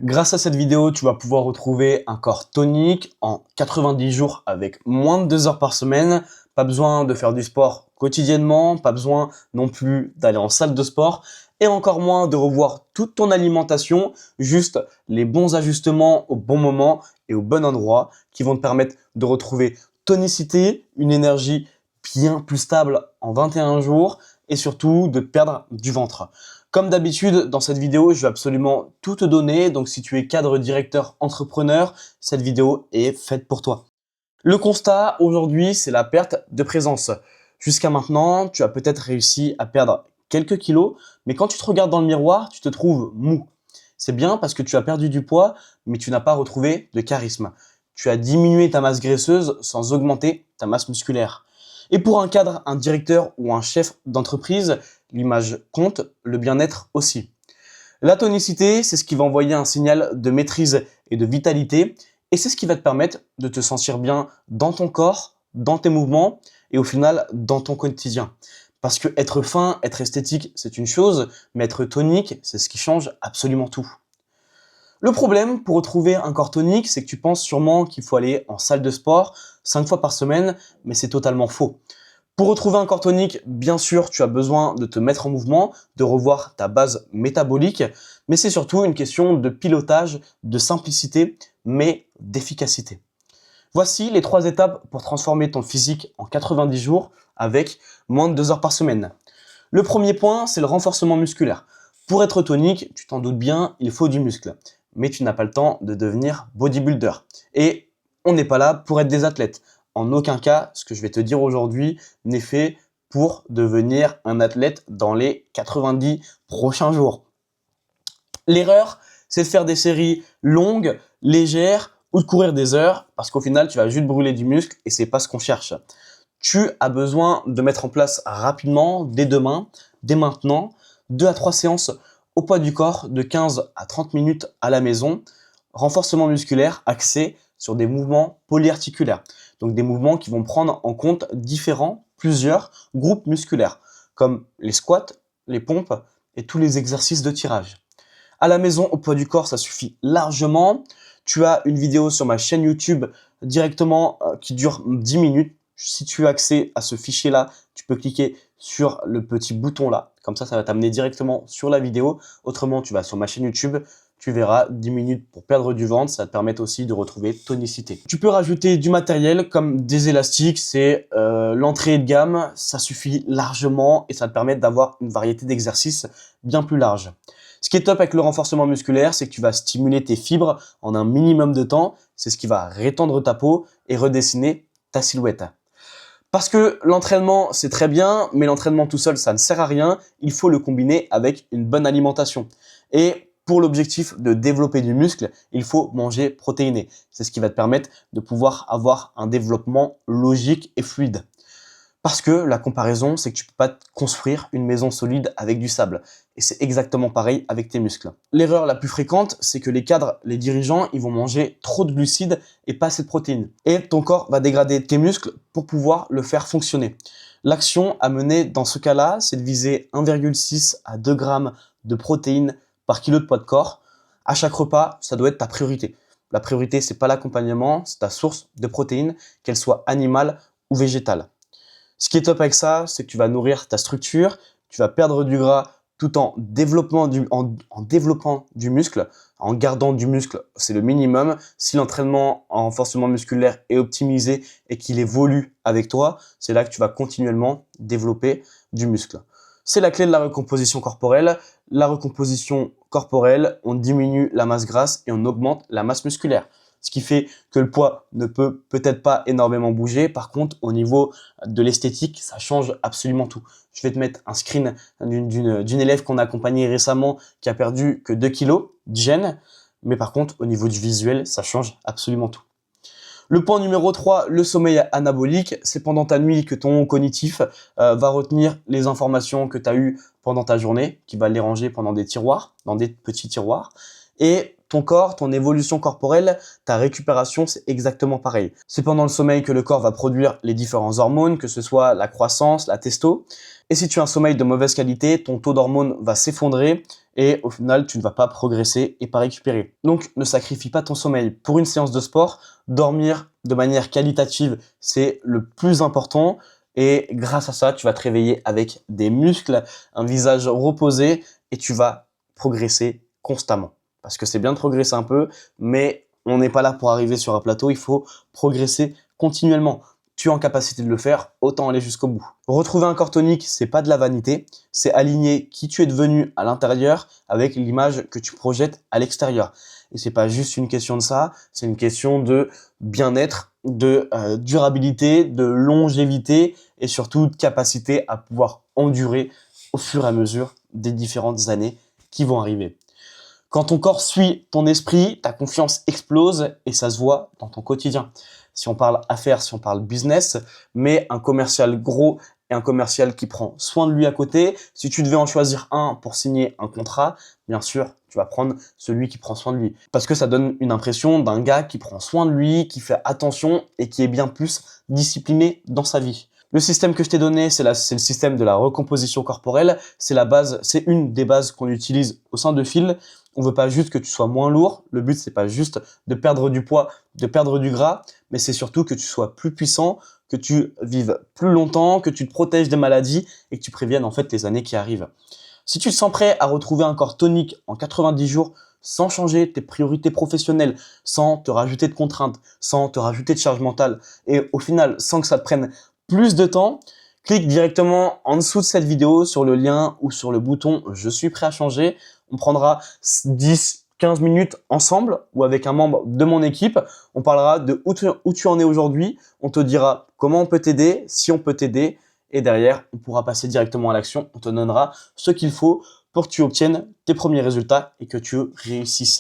Grâce à cette vidéo, tu vas pouvoir retrouver un corps tonique en 90 jours avec moins de 2 heures par semaine. Pas besoin de faire du sport quotidiennement, pas besoin non plus d'aller en salle de sport et encore moins de revoir toute ton alimentation, juste les bons ajustements au bon moment et au bon endroit qui vont te permettre de retrouver tonicité, une énergie bien plus stable en 21 jours et surtout de perdre du ventre. Comme d'habitude, dans cette vidéo, je vais absolument tout te donner. Donc, si tu es cadre, directeur, entrepreneur, cette vidéo est faite pour toi. Le constat aujourd'hui, c'est la perte de présence. Jusqu'à maintenant, tu as peut-être réussi à perdre quelques kilos, mais quand tu te regardes dans le miroir, tu te trouves mou. C'est bien parce que tu as perdu du poids, mais tu n'as pas retrouvé de charisme. Tu as diminué ta masse graisseuse sans augmenter ta masse musculaire. Et pour un cadre, un directeur ou un chef d'entreprise, l'image compte, le bien-être aussi. La tonicité, c'est ce qui va envoyer un signal de maîtrise et de vitalité, et c'est ce qui va te permettre de te sentir bien dans ton corps, dans tes mouvements, et au final, dans ton quotidien. Parce que être fin, être esthétique, c'est une chose, mais être tonique, c'est ce qui change absolument tout. Le problème pour retrouver un corps tonique, c'est que tu penses sûrement qu'il faut aller en salle de sport 5 fois par semaine, mais c'est totalement faux. Pour retrouver un corps tonique, bien sûr, tu as besoin de te mettre en mouvement, de revoir ta base métabolique, mais c'est surtout une question de pilotage, de simplicité, mais d'efficacité. Voici les 3 étapes pour transformer ton physique en 90 jours avec moins de 2 heures par semaine. Le premier point, c'est le renforcement musculaire. Pour être tonique, tu t'en doutes bien, il faut du muscle. Mais tu n'as pas le temps de devenir bodybuilder. Et on n'est pas là pour être des athlètes. En aucun cas, ce que je vais te dire aujourd'hui n'est fait pour devenir un athlète dans les 90 prochains jours. L'erreur, c'est de faire des séries longues, légères ou de courir des heures parce qu'au final, tu vas juste brûler du muscle et c'est pas ce qu'on cherche. Tu as besoin de mettre en place rapidement, dès demain, dès maintenant, 2 à 3 séances au poids du corps de 15 à 30 minutes à la maison. Renforcement musculaire axé sur des mouvements polyarticulaires. Donc des mouvements qui vont prendre en compte plusieurs groupes musculaires, comme les squats, les pompes et tous les exercices de tirage. À la maison, au poids du corps, ça suffit largement. Tu as une vidéo sur ma chaîne YouTube directement qui dure 10 minutes. Si tu as accès à ce fichier-là, tu peux cliquer sur le petit bouton là. Comme ça va t'amener directement sur la vidéo. Autrement, tu vas sur ma chaîne YouTube, tu verras 10 minutes pour perdre du ventre. Ça va te permettre aussi de retrouver tonicité. Tu peux rajouter du matériel comme des élastiques. C'est l'entrée de gamme. Ça suffit largement et ça te permet d'avoir une variété d'exercices bien plus large. Ce qui est top avec le renforcement musculaire, c'est que tu vas stimuler tes fibres en un minimum de temps. C'est ce qui va rétendre ta peau et redessiner ta silhouette. Parce que l'entraînement, c'est très bien, mais l'entraînement tout seul, ça ne sert à rien. Il faut le combiner avec une bonne alimentation. Et pour l'objectif de développer du muscle, il faut manger protéiné. C'est ce qui va te permettre de pouvoir avoir un développement logique et fluide. Parce que la comparaison, c'est que tu peux pas construire une maison solide avec du sable. Et c'est exactement pareil avec tes muscles. L'erreur la plus fréquente, c'est que les cadres, les dirigeants, ils vont manger trop de glucides et pas assez de protéines. Et ton corps va dégrader tes muscles pour pouvoir le faire fonctionner. L'action à mener dans ce cas-là, c'est de viser 1,6 à 2 grammes de protéines par kilo de poids de corps. À chaque repas, ça doit être ta priorité. La priorité, c'est pas l'accompagnement, c'est ta source de protéines, qu'elle soit animale ou végétale. Ce qui est top avec ça, c'est que tu vas nourrir ta structure, tu vas perdre du gras tout en développant du muscle, en gardant du muscle, c'est le minimum. Si l'entraînement en renforcement musculaire est optimisé et qu'il évolue avec toi, c'est là que tu vas continuellement développer du muscle. C'est la clé de la recomposition corporelle. La recomposition corporelle, on diminue la masse grasse et on augmente la masse musculaire. Ce qui fait que le poids ne peut peut-être pas énormément bouger. Par contre, au niveau de l'esthétique, ça change absolument tout. Je vais te mettre un screen d'une élève qu'on a accompagnée récemment qui a perdu que 2 kilos, Jen. Mais par contre, au niveau du visuel, ça change absolument tout. Le point numéro 3, le sommeil anabolique. C'est pendant ta nuit que ton cognitif va retenir les informations que tu as eues pendant ta journée, qui va les ranger pendant des tiroirs, dans des petits tiroirs. Et Ton corps, ton évolution corporelle, ta récupération, c'est exactement pareil. C'est pendant le sommeil que le corps va produire les différents hormones, que ce soit la croissance, la testo. Et si tu as un sommeil de mauvaise qualité, ton taux d'hormones va s'effondrer et au final, tu ne vas pas progresser et pas récupérer. Donc, ne sacrifie pas ton sommeil. Pour une séance de sport, dormir de manière qualitative, c'est le plus important. Et grâce à ça, tu vas te réveiller avec des muscles, un visage reposé et tu vas progresser constamment. Parce que c'est bien de progresser un peu, mais on n'est pas là pour arriver sur un plateau, il faut progresser continuellement. Tu es en capacité de le faire, autant aller jusqu'au bout. Retrouver un corps tonique, c'est pas de la vanité, c'est aligner qui tu es devenu à l'intérieur avec l'image que tu projettes à l'extérieur. Et c'est pas juste une question de ça, c'est une question de bien-être, de durabilité, de longévité et surtout de capacité à pouvoir endurer au fur et à mesure des différentes années qui vont arriver. Quand ton corps suit ton esprit, ta confiance explose et ça se voit dans ton quotidien. Si on parle affaires, si on parle business, mais un commercial gros et un commercial qui prend soin de lui à côté, si tu devais en choisir un pour signer un contrat, bien sûr, tu vas prendre celui qui prend soin de lui. Parce que ça donne une impression d'un gars qui prend soin de lui, qui fait attention et qui est bien plus discipliné dans sa vie. Le système que je t'ai donné, c'est le système de la recomposition corporelle. C'est la base, c'est une des bases qu'on utilise au sein de Phil. On veut pas juste que tu sois moins lourd. Le but, c'est pas juste de perdre du poids, de perdre du gras, mais c'est surtout que tu sois plus puissant, que tu vives plus longtemps, que tu te protèges des maladies et que tu préviennes en fait les années qui arrivent. Si tu te sens prêt à retrouver un corps tonique en 90 jours, sans changer tes priorités professionnelles, sans te rajouter de contraintes, sans te rajouter de charge mentale, et au final, sans que ça te prenne plus de temps, clique directement en dessous de cette vidéo sur le lien ou sur le bouton « Je suis prêt à changer ». On prendra 10-15 minutes ensemble ou avec un membre de mon équipe. On parlera de où tu en es aujourd'hui. On te dira comment on peut t'aider, si on peut t'aider. Et derrière, on pourra passer directement à l'action. On te donnera ce qu'il faut pour que tu obtiennes tes premiers résultats et que tu réussisses.